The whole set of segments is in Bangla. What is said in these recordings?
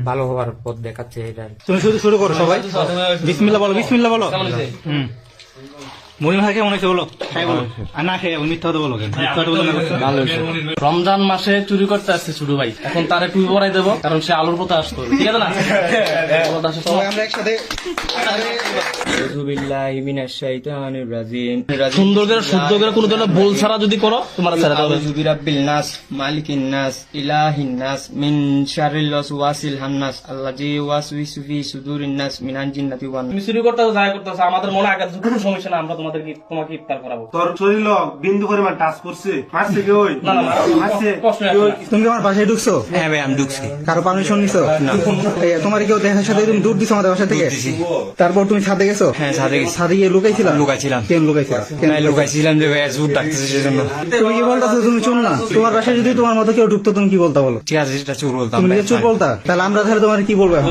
ভালো হওয়ার পথ দেখাচ্ছে এটা। তুমি শুধু শুরু করো সবাই, বিসমিল্লাহ বলো, বিসমিল্লাহ বলো। মনির ভাই কেমন হয়েছে বলো, খাই বলো, আর না খেয়ে মিথ্যা কথা বলো কেন? মিথ্যা কথা বলো না। ভালো হয়েছে। রমজান মাসে চুরি করতে আসছে ছোট ভাই, এখন তার একটু বড়াই দেবো কারণ সে আলুর পথে আসতো, ঠিক আছে না? আমরা একসাথে সুন্দর করে শুদ্ধ করে কোনো ধরনের ভুল ছাড়া যদি করো তোমার ছেড়ে দেবে। বিরাব্বিল নাস মালিকিন নাস ইলাহিন নাস মিন শারিল ওয়াসিল হান্নাস আল্লাযী ওয়াসউইসু ফি সুদুরিন নাস মিনাল জিন্নাতি ওয়ান। তুমি চুরি করতেছো, যাই করতেছো, আমাদের মনে আগে কোনো সমস্যা না, আমরা তোমাকে ইফতার করাবো। তোর শরীর বিন্দু পরিমাণ টাচ করছে, মারছে কি ওই? না না মারছে। প্রশ্ন তুমি কি আমার বাসায় ঢুকছো? হ্যাঁ ভাই আমি ঢুকছি। কারো পারমিশন নিছো? তোমার কেউ দেখার সাথে তুমি দূর দিছো আমাদের বাসা থেকে? তারপর তুমি ছাদে গেছো? হ্যাঁ ছাদে গেছি। ছাদে গিয়ে লুকাইছিলাম? লুকাইছিলাম। কেন লুকাইছিলাম? লুকাইছিলাম যে ভাই জুট ডাকতেছে সেজন্য। তুমি কি বলতাছো তুমি চোর না? তোমার বাসায় যদি তোমার মতো কেউ ঢুকতো তুমি কি বলতা বলো? ঠিক আছে সেটা চোর বলতাম। তুমি চোর বলতা? তাহলে আমরা তাহলে তোমার কি বলবো এখন?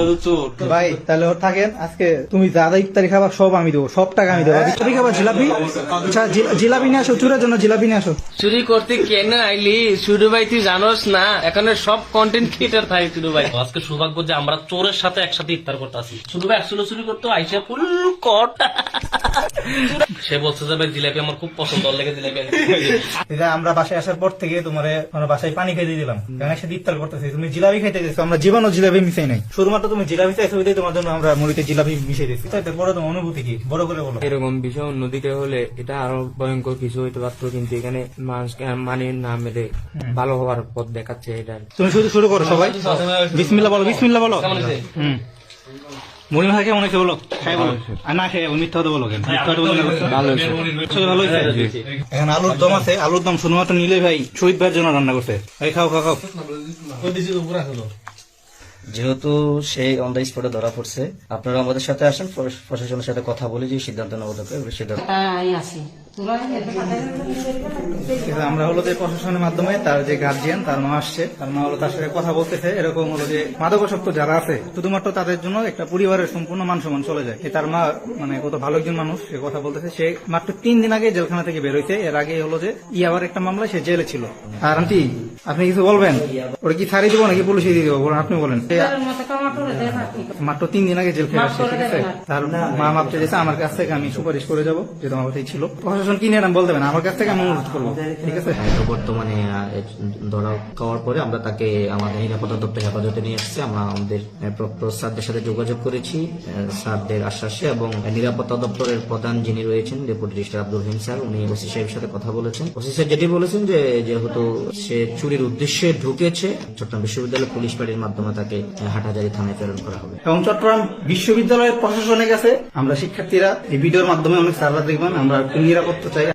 ভাই তাহলে থাকেন, আজকে তুমি যা যা ইফতারি খাবার সব আমি দেবো, সব টাকা আমি দেবো। ইফতারি খাবার জিলাপি, আচ্ছা জিলাপি নিয়ে আসো, চুরের জন্য জিলাপি নিয়ে আসো। চুরি করতে কেন আইলি শুরু ভাই? তুই জানোস না এখানে সব কন্টেন্ট ক্রিয়েটার থাকে শুরু ভাই। আজকে সৌভাগ্য যে আমরা চোরের সাথে একসাথে ইফতার করতে আসি। শুরু ভাই একশো চুরি করতো আইসা ফুল কট। সে বলছে যে ভাই জিলাপি আমার খুব পছন্দ, ওর লেগে জিলাপি আমরা বাসায় আসার পর থেকে তোমার বাসায় পানি খাইতে দিলাম, কারণ একসাথে ইফতার করতেছি, তুমি জিলাপি খাইতে গেছো। আমরা জীবনও জিলাপি মিশাই নাই, শুধুমাত্র তুমি জিলাপি চাইছো ওইটাই তোমার জন্য আমরা মুড়িতে জিলাপি মিশাই দিচ্ছি। বড় তোমার অনুভূতি কি, বড় করে বলো। এরকম বিষয় অন্যদিকে হলে এটা আরো ভয়ঙ্কর কিছু হইতে পারতো, কিন্তু এখানে মানুষকে মানে না মেরে ভালো হওয়ার পথ দেখাচ্ছে এটা। তুমি শুধু শুরু করো সবাই, বিসমিল্লাহ বলো, বিসমিল্লাহ বলো। মনির ভাই কেমন হয়েছে বলো, খাই বলো, আর না খেয়ে মিথ্যা কথা বলো কেন? মিথ্যা কথা বলো না। ভালো হয়েছে। ভালো হয়েছে। এখন আলুর দম আছে, আলুর দম শুধুমাত্র নিলে ভাই শহীদ ভাইয়ের জন্য রান্না করছে। এই খাও খাও খাও। যেহেতু সেই অন দ্য স্পটে ধরা পড়ছে, আপনারা আমাদের সাথে আসেন, প্রশাসনের সাথে কথা বলে যে সিদ্ধান্ত নেওয়া দরকার সিদ্ধান্ত। আমরা হলো যে প্রশাসনের মাধ্যমে তার যে গার্জিয়ান, তার মা আসছে, তার মা হলো তার সাথে কথা বলতেছে। এরকম হলো যে মাদকাসক্ত যারা আছে শুধুমাত্র তাদের জন্য একটা পরিবারের সম্পূর্ণ মান সম্মান চলে যায়। তার মা মানে কত ভালো একজন মানুষ, সে কথা বলতেছে। সে মাত্র 3 দিন আগে জেলখানা থেকে বের হয়েছে। এর আগে হলো যে ইয়াবার একটা মামলায় সে জেলে ছিল। আর আন্টি আপনি কিছু বলবেন? ওরা কি ছাড়িয়ে দেবো নাকি পুলিশে দিয়ে দেবো? বলেন, আপনি বলেন। মাত্র 3 দিন আগে জেল খেয়ে আসছে, ঠিক আছে? তার মা মাপতে যেছে আমার কাছ থেকে, আমি সুপারিশ করে যাবো যে তোমার কথাই ছিল। প্রশাসন কি নিয়ে বলতে হবে না, আমার কাছ থেকে আমি অনুরোধ করবো, ঠিক আছে? বর্তমানে ধরা খাওয়ার পরে আমরা তাকে আমাদের নিরাপত্তা দপ্তর হেফাজতে নিয়ে এসেছি। আমরা আমাদের স্যারদের সাথে যোগাযোগ করেছি, স্যারদের আশ্বাসে, এবং নিরাপত্তা দপ্তরের প্রধান যিনি রয়েছেন ডেপুটি রেজিস্ট্রার আব্দুল রহিম স্যার, উনি ওসি সাহেবের সাথে কথা বলেছেন। ওসি স্যার যেটি বলেছেন যে যেহেতু সে চুরির উদ্দেশ্যে ঢুকেছে, চট্টগ্রাম বিশ্ববিদ্যালয় পুলিশ বাড়ির মাধ্যমে তাকে হাটহাজারী থানায় প্রেরণ করা হবে। এবং চট্টগ্রাম বিশ্ববিদ্যালয়ের প্রশাসনের কাছে আমরা শিক্ষার্থীরা এই ভিডিওর মাধ্যমে অনেক স্যাররা দেখবেন আমরা নিরাপত্তা চাই।